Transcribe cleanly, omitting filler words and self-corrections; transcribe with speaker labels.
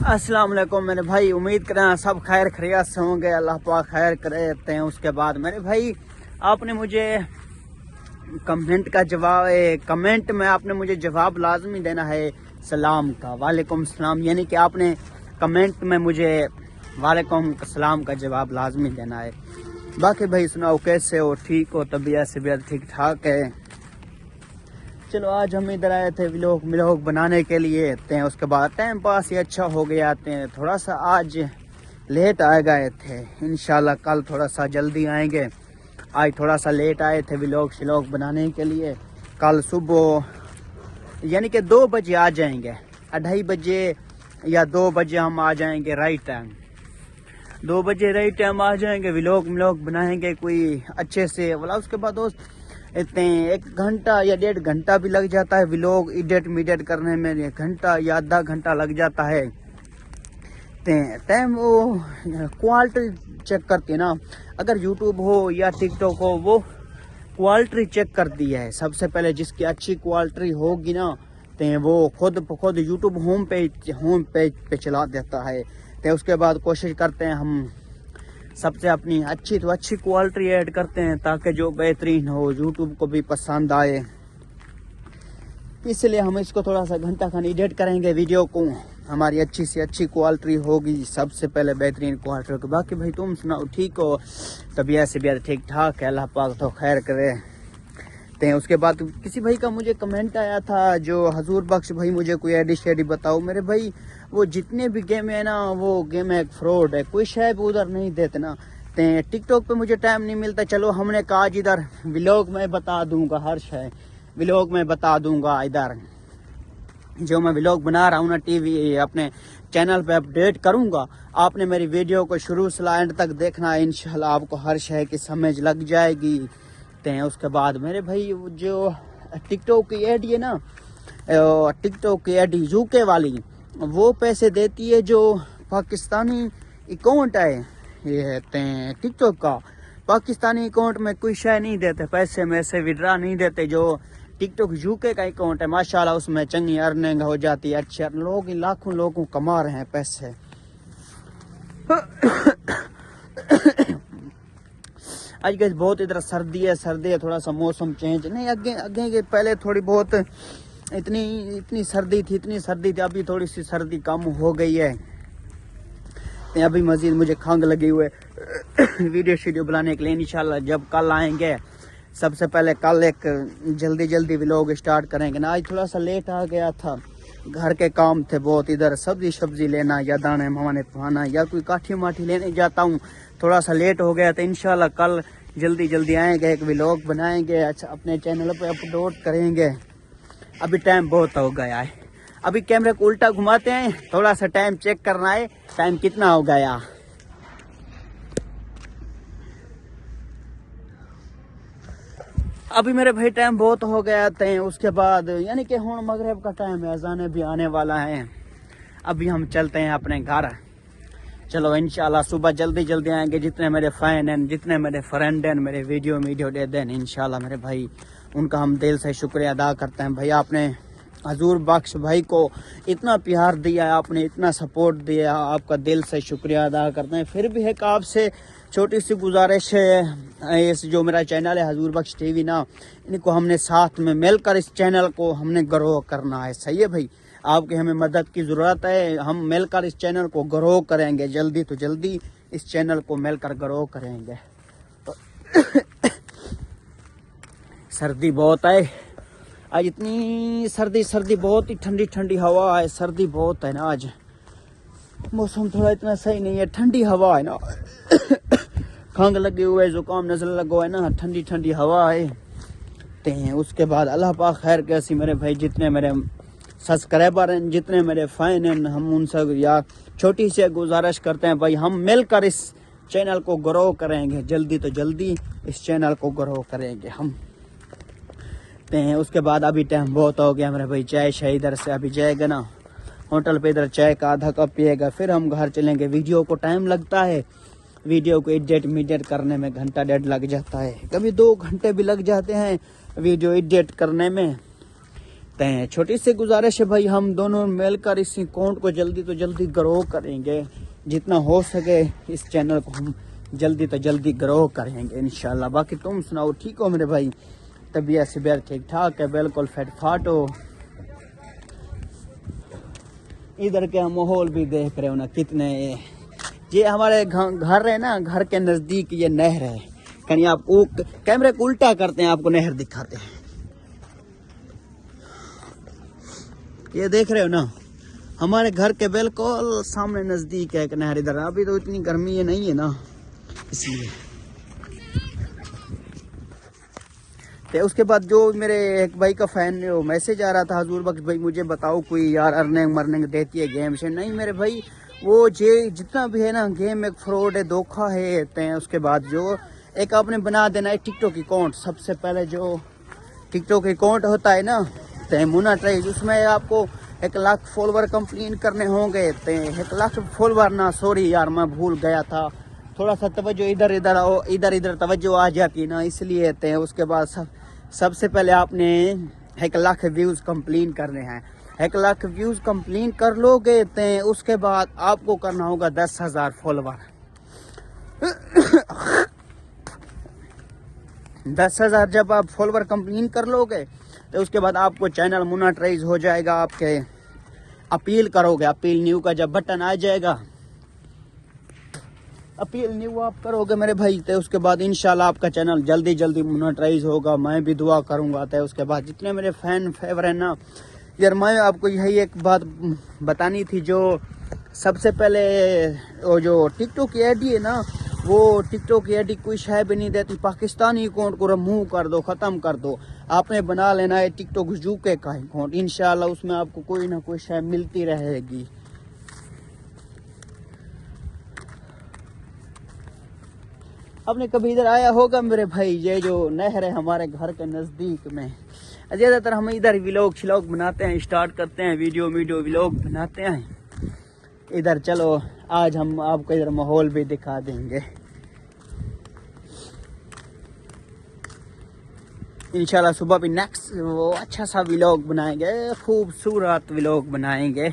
Speaker 1: अस्सलाम वालेकुम मेरे भाई, उम्मीद करें सब खैर खैरियत से होंगे। अल्लाह पाक खैर करते हैं। उसके बाद मेरे भाई आपने मुझे कमेंट में आपने मुझे जवाब लाजमी देना है सलाम का, वालेकुम सलाम, यानी कि आपने कमेंट में मुझे वालेकुम सलाम का जवाब लाजमी देना है। बाकी भाई सुनाओ, कैसे हो, ठीक हो, तबीयत ठीक ठाक है? चलो आज हम इधर आए थे व्लॉग बनाने के लिए। उसके बाद टाइम पास ही अच्छा हो गया। थोड़ा सा आज लेट आ गए थे, इंशाल्लाह कल थोड़ा सा जल्दी आएंगे। आज थोड़ा सा लेट आए थे व्लॉग बनाने के लिए। कल सुबह यानी कि 2 बजे आ जाएंगे, 2:30 बजे या 2 बजे हम आ जाएंगे राइट टाइम। 2 बजे राइट टाइम आ जाएंगे, व्लॉग बनाएंगे कोई अच्छे से। वाला उसके बाद दोस्त इतने 1 घंटा या 1.5 घंटा भी लग जाता है व्लॉग एडिट करने में। 1 घंटा या आधा घंटा लग जाता है। टाइम वो क्वालिटी चेक करती है ना, अगर यूट्यूब हो या टिकटॉक हो, वो क्वालिटी चेक करती है सबसे पहले। जिसकी अच्छी क्वालिटी होगी ना, तो वो खुद यूट्यूब होम पेज पे चला देता है। तो उसके बाद कोशिश करते हैं हम सबसे अपनी अच्छी क्वालिटी ऐड करते हैं, ताकि जो बेहतरीन हो यूट्यूब को भी पसंद आए। इसलिए हम इसको थोड़ा सा घंटा खान एडिट करेंगे वीडियो को। हमारी अच्छी से अच्छी क्वालिटी होगी, सबसे पहले बेहतरीन क्वालिटी होगी। बाकी भाई तुम सुनाओ, ठीक हो, तबीयत ठीक ठाक है? अल्लाह पाक तो खैर करे। उसके बाद किसी भाई का मुझे कमेंट आया था, जो हजूर बख्श भाई मुझे कोई एडी बताओ। मेरे भाई वो जितने भी गेम है ना, वो गेम एक फ्रॉड है, कोई शय भी उधर नहीं देते ना। टिकटॉक पे मुझे टाइम नहीं मिलता। चलो हमने कहा इधर व्लॉग में बता दूंगा, हर शय व्लॉग में बता दूंगा। इधर जो मैं व्लॉग बना रहा हूँ ना, टीवी अपने चैनल पे अपडेट करूंगा। आपने मेरी वीडियो को शुरू से एंड तक देखना है, इंशाल्लाह आपको हर शय की समझ लग जाएगी। उसके बाद मेरे भाई जो टिकटॉक की एड है ना, टिकटॉक की एड यूके वाली, वो पैसे देती है जो पाकिस्तानी अकाउंट है। ये है टिकटॉक का पाकिस्तानी अकाउंट में कोई शय नहीं देते, पैसे में से विड्रा नहीं देते। जो टिकटॉक यूके का अकाउंट है, माशाल्लाह उसमें चंगी अर्निंग हो जाती है। अच्छे लोग लाखों लोगों कमा रहे हैं पैसे। आजकल बहुत इधर सर्दी है, थोड़ा सा मौसम चेंज नहीं। आगे के पहले थोड़ी बहुत इतनी सर्दी थी, अभी थोड़ी सी सर्दी कम हो गई है। अभी मजीद मुझे खंघ लगी हुई है वीडियो बनाने के लिए। इंशाल्लाह जब कल आएंगे, सबसे पहले कल एक जल्दी व्लॉग स्टार्ट करेंगे ना। आज थोड़ा सा लेट आ गया था, घर के काम थे बहुत, इधर सब्जी लेना या दाने मवाने पाना या कोई काठी माठी लेने जाता हूँ, थोड़ा सा लेट हो गया। तो इंशाल्लाह कल जल्दी आएंगे, एक व्लॉग बनाएंगे, अच्छा अपने चैनल पे अपलोड करेंगे। अभी टाइम बहुत हो गया है, अभी कैमरे को उल्टा घुमाते हैं, थोड़ा सा टाइम चेक करना है, टाइम कितना हो गया। अभी मेरे भाई टाइम बहुत हो गया थे। उसके बाद यानी कि हुण मगरिब का टाइम है, अज़ाने भी आने वाला है। अभी हम चलते हैं अपने घर। चलो इंशाल्लाह सुबह जल्दी आएंगे। जितने मेरे फैन हैं, जितने मेरे फ्रेंड हैं, मेरे वीडियो दे दें इंशाल्लाह मेरे भाई, उनका हम दिल से शुक्रिया अदा करते हैं। भाई आपने हजूर बख्श भाई को इतना प्यार दिया, आपने इतना सपोर्ट दिया, आपका दिल से शुक्रिया अदा करते हैं। फिर भी एक आपसे छोटी सी गुजारिश है, इस जो मेरा चैनल है हजूर बख्श टीवी ना, इनको हमने साथ में मिलकर इस चैनल को हमने ग्रो करना है। सही है भाई, आपकी हमें मदद की ज़रूरत है। हम मिलकर इस चैनल को ग्रो करेंगे, जल्दी इस चैनल को मिलकर ग्रो करेंगे। सर्दी बहुत है आज, इतनी सर्दी बहुत ही ठंडी हवा है। सर्दी बहुत है ना आज, मौसम थोड़ा इतना सही नहीं है, ठंडी हवा है ना। खंघ लगे हुए है, जुकाम नजर लगा है ना, ठंडी हवा है। उसके बाद अल्लाह पाक खैर कैसी मेरे भाई, जितने मेरे सब्सक्राइबर हैं, जितने मेरे फैन हैं, हम उनसे या छोटी सी गुजारिश करते हैं भाई, हम मिलकर इस चैनल को ग्रो करेंगे, जल्दी इस चैनल को ग्रो करेंगे हम। उसके बाद अभी टाइम बहुत हो गया मेरे भाई, चाय इधर से अभी जाएगा ना होटल पे, इधर चाय का आधा कप पिएगा, फिर हम घर चलेंगे। वीडियो को टाइम लगता है, वीडियो को एडिट करने में 1.5 लग जाता है, कभी 2 घंटे भी लग जाते हैं वीडियो एडिट करने में। तो छोटी सी गुजारिश है भाई, हम दोनों मिलकर इस अकाउंट को जल्दी तो जल्दी ग्रो करेंगे, जितना हो सके इस चैनल को हम जल्दी तो जल्दी ग्रो करेंगे इंशाल्लाह। बाकी तुम सुनाओ, ठीक हो मेरे भाई? तबीयत से बेहद ठीक ठाक है, बिल्कुल फिट फाट हो। इधर के माहौल भी देख रहे हो ना, कितने ये हमारे घर है ना, घर के नजदीक ये नहर है। कहीं आपको कैमरे को उल्टा करते हैं, आपको नहर दिखाते हैं। ये देख रहे हो ना, हमारे घर के बिल्कुल सामने नजदीक है एक नहर। इधर अभी तो इतनी गर्मी है नहीं है ना, इसलिए। तो उसके बाद जो मेरे एक भाई का फैन मैसेज आ रहा था, हजूर बख्श भाई मुझे बताओ कोई यार अर्निंग मर्निंग देती है गेम से। नहीं मेरे भाई, वो जे जितना भी है ना गेम एक फ्रॉड है, धोखा है। तो उसके बाद जो एक आपने बना देना है टिकटॉक अकाउंट। सबसे पहले जो टिकटॉक अकाउंट होता है ना, तो मुन्ना ट्राइज, उसमें आपको 1 लाख फॉलोवर कंप्लीट करने होंगे। तो 1 लाख फॉलोवर ना, सॉरी यार मैं भूल गया था, थोड़ा सा तवज्जो इधर इधर तवज्जो आ जाती ना, इसलिए। तो उसके बाद सबसे पहले आपने 1 लाख व्यूज कंप्लीट करने हैं। 1 लाख व्यूज कंप्लीट कर लोगे तो उसके बाद आपको करना होगा 10,000 फॉलोवर। 10,000 जब आप फॉलोवर कंप्लीट कर लोगे तो उसके बाद आपको चैनल मोनेटाइज हो जाएगा। आपके अपील करोगे, अपील न्यू का जब बटन आ जाएगा, अपील न्यू आप करोगे मेरे भाई, तो उसके बाद इंशाल्लाह आपका चैनल जल्दी जल्दी मोनेटाइज होगा। मैं भी दुआ करूंगा। तो उसके बाद जितने मेरे फैन फेवर है ना यार, मैं आपको यही एक बात बतानी थी। जो सबसे पहले वो जो टिकटॉक की आईडी है ना, वो टिकटॉक की आईडी कोई शय भी नहीं देती। पाकिस्तानी अकाउंट को रिमूव कर दो, ख़त्म कर दो। आपने बना लेना है टिकटॉक यूके का अकाउंट, इंशाल्लाह उसमें आपको कोई ना कोई शय मिलती रहेगी। आपने कभी इधर आया होगा मेरे भाई, ये जो नहर है हमारे घर के नज़दीक में। ज़्यादातर हम इधर व्लॉग शिलॉग बनाते हैं, स्टार्ट करते हैं, वीडियो व्लॉग बनाते हैं इधर। चलो आज हम आपको इधर माहौल भी दिखा देंगे इंशाल्लाह। सुबह भी नेक्स्ट वो अच्छा सा व्लॉग बनाएंगे, खूबसूरत व्लॉग बनाएंगे।